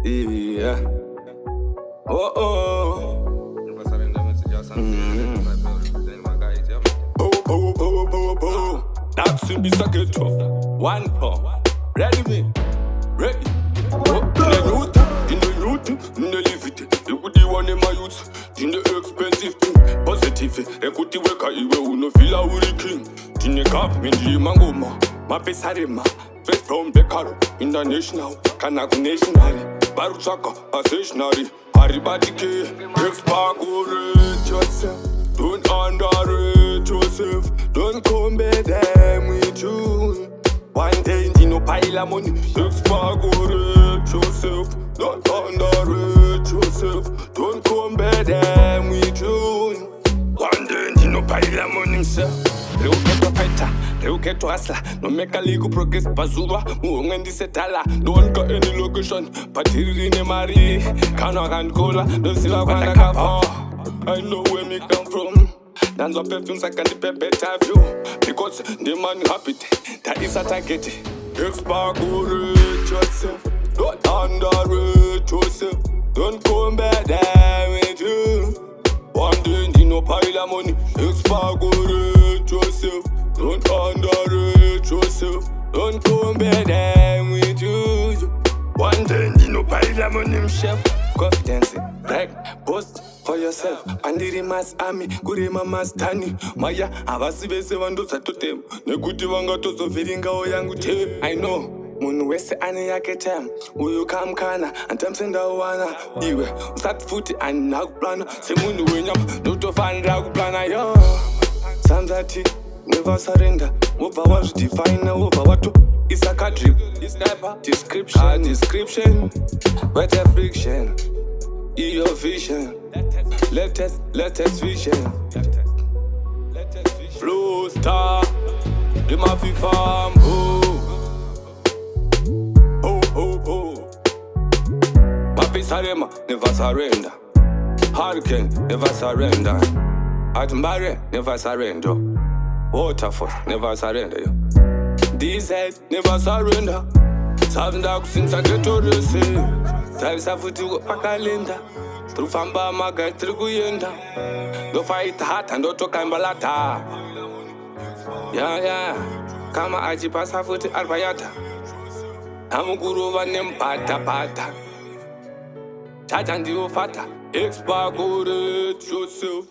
Yeah. Oh oh. That's in the socket. 1 pound. Ready me. Ready. In the youth, in the livity. You could do one in my youth. In the expensive thing. Positive. Ekuti weka iwe unofila uriking. In the cup, in the mangoma. Mapesarema. Fresh from Bekaro. International. Kanaku nationary. Baruchaka. A stationary. Haribadike. Expacorate yourself. Don't underrate yourself. Don't compare them with you. One day you know pile of money. Expacorate yourself. Don't underrate yourself. Don't compare them with you. One day you know pile of money, sir. Look at the fighter, look at the hustler. No make a legal progress, Bazura, Mungan Setala. Don't got any location, but here in a Mari, Kanagan Cola, don't see like I know where me come from. Dance up perfumes, I can't pay better view. Because the man happy, that is a target. Expacorate yourself, don't underrate yourself. Don't come back there with you. One day you know pile of money. Expacorate yourself, don't underrate yourself. Don't come back there with you. One day you know pile of money, chef. Confidence, brag, boast for yourself. Andiri mas ami, kurema mas tani. Maya, avasibese vandu satotem. Nekuti vanga tozo viringa oyangu te. I know, munu wese ane yake tem. Uyu kamkana, antamsenda uwana. Iwe, usat futi ani nakuplana. Se munu wenyam, nuto fandra kuplana yo. Samzati, never surrender. Over what define, over what to. It's a country, it's never description, better friction, your vision, latest vision. Flow star, the mafia farm, oh. Papi Sarema, never surrender. Hurricane, never surrender. Atmbare, never surrender. Waterfall, never surrender. This head never surrender. Savnda since I get to the sea. Salsa futu pakalenda. Trufamba maga triguyenda. Do fight hard and do kambalata. Yeah. Kama aji pasa futi albayata. Amuguru vanem pata. Chachandi ufata. Expacorate yourself.